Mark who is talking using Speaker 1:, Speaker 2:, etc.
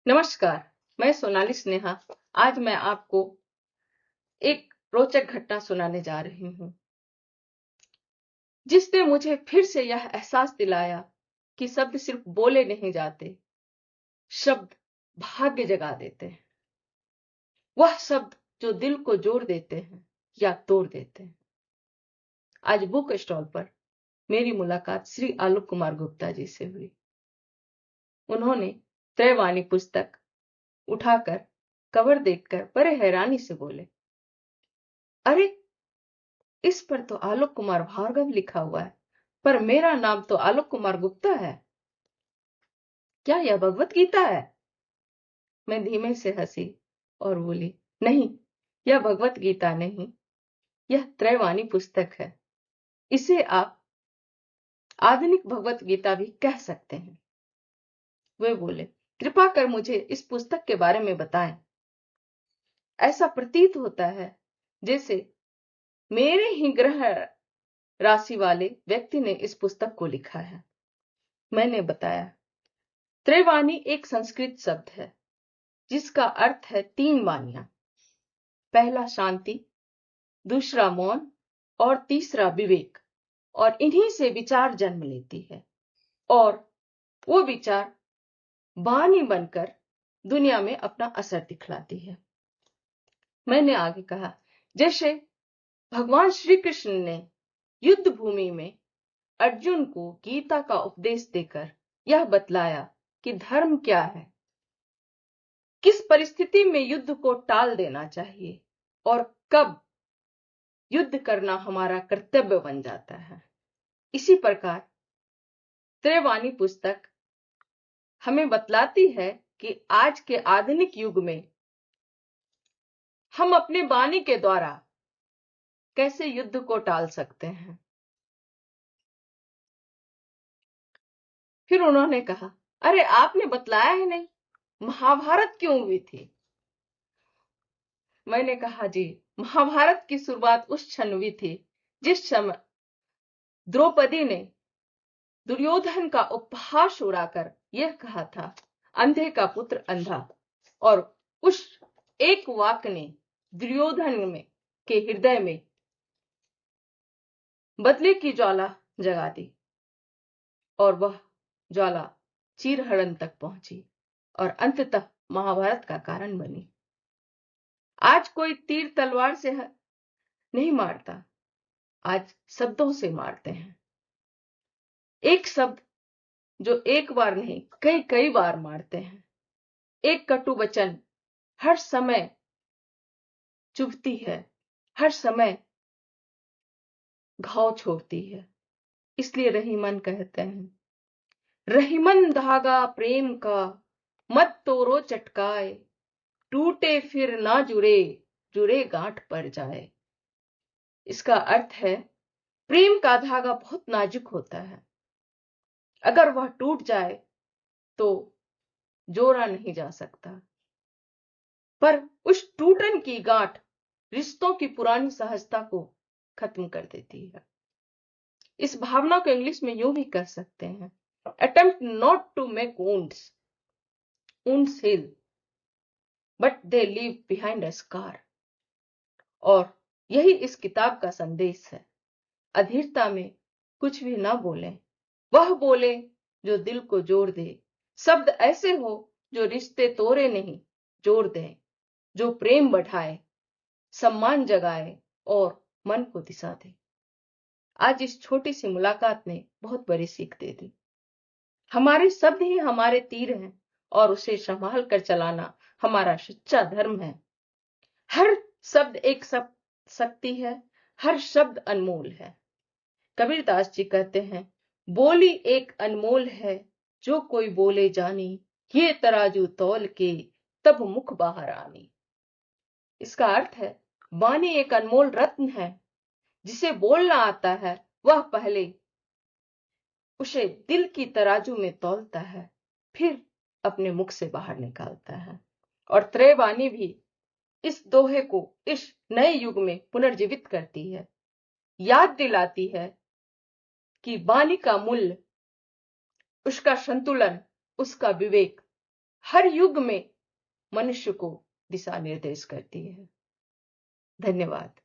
Speaker 1: नमस्कार, मैं सोनाली स्नेहा। आज मैं आपको एक रोचक घटना सुनाने जा रही हूँ, जिसने मुझे फिर से यह एहसास दिलाया कि शब्द सिर्फ बोले नहीं जाते, शब्द भाग्य जगा देते हैं। वह शब्द जो दिल को जोड़ देते हैं या तोड़ देते हैं। आज बुक स्टॉल पर मेरी मुलाकात श्री आलोक कुमार गुप्ता जी से हुई। उन्होंने त्रैवाणी पुस्तक उठाकर कवर देखकर बड़े हैरानी से बोले, अरे, इस पर तो आलोक कुमार भार्गव लिखा हुआ है, पर मेरा नाम तो आलोक कुमार गुप्ता है। क्या यह भगवत गीता है? मैं धीमे से हंसी और बोली, नहीं, यह भगवत गीता नहीं, यह त्रैवाणी पुस्तक है। इसे आप आधुनिक भगवत गीता भी कह सकते हैं। वे बोले, कृपा कर मुझे इस पुस्तक के बारे में बताएं। ऐसा प्रतीत होता है जैसे मेरे ही ग्रह राशि वाले व्यक्ति ने इस पुस्तक को लिखा है। मैंने बताया, त्रैवाणी एक संस्कृत शब्द है जिसका अर्थ है 3 वाणियां। पहला शांति, दूसरा मौन और तीसरा विवेक। और इन्हीं से विचार जन्म लेती है और वो विचार वाणी बनकर दुनिया में अपना असर दिखलाती है। मैंने आगे कहा, जैसे भगवान श्री कृष्ण ने युद्ध भूमि में अर्जुन को गीता का उपदेश देकर यह बतलाया कि धर्म क्या है, किस परिस्थिति में युद्ध को टाल देना चाहिए और कब युद्ध करना हमारा कर्तव्य बन जाता है। इसी प्रकार त्रैवाणी पुस्तक हमें बतलाती है कि आज के आधुनिक युग में हम अपने वाणी के द्वारा कैसे युद्ध को टाल सकते हैं। फिर उन्होंने कहा, अरे, आपने बतलाया ही नहीं, महाभारत क्यों हुई थी? मैंने कहा, जी, महाभारत की शुरुआत उस क्षण हुई थी जिस समय द्रौपदी ने दुर्योधन का उपहास उड़ाकर यह कहा था, अंधे का पुत्र अंधा। और उस एक वाक्य ने दुर्योधन में के हृदय में बदले की ज्वाला जगा दी और वह ज्वाला चीरहरण तक पहुंची और अंततः महाभारत का कारण बनी। आज कोई तीर तलवार से नहीं मारता, आज शब्दों से मारते हैं। एक शब्द जो एक बार नहीं कई कई बार मारते हैं। एक कटु वचन हर समय चुभती है, हर समय घाव छोड़ती है। इसलिए रहीमन कहते हैं, रहीमन धागा प्रेम का मत तोड़ो चटकाए, टूटे फिर ना जुड़े, जुड़े गांठ पर जाए। इसका अर्थ है, प्रेम का धागा बहुत नाजुक होता है, अगर वह टूट जाए तो जोड़ा नहीं जा सकता, पर उस टूटन की गांठ रिश्तों की पुरानी सहजता को खत्म कर देती है। इस भावना को इंग्लिश में यूं भी कह सकते हैं, attempt not to make wounds heal, but they leave behind a scar। और यही इस किताब का संदेश है। अधीरता में कुछ भी ना बोलें, वह बोले जो दिल को जोड़ दे। शब्द ऐसे हो जो रिश्ते तोड़े नहीं, जोड़ दें, जो प्रेम बढ़ाए, सम्मान जगाए और मन को दिशा दे। आज इस छोटी सी मुलाकात ने बहुत बड़ी सीख दे दी। हमारे शब्द ही हमारे तीर हैं और उसे संभाल कर चलाना हमारा सच्चा धर्म है। हर शब्द एक शक्ति है, हर शब्द अनमोल है। कबीरदास जी कहते हैं, बोली एक अनमोल है, जो कोई बोले जानी, ये तराजू तौल के तब मुख बाहर आनी। इसका अर्थ है, वाणी एक अनमोल रत्न है, जिसे बोलना आता है वह पहले उसे दिल की तराजू में तौलता है, फिर अपने मुख से बाहर निकालता है। और त्रैवाणी भी इस दोहे को इस नए युग में पुनर्जीवित करती है, याद दिलाती है कि वाणी का मूल्य, उसका संतुलन, उसका विवेक हर युग में मनुष्य को दिशा निर्देश करती है। धन्यवाद।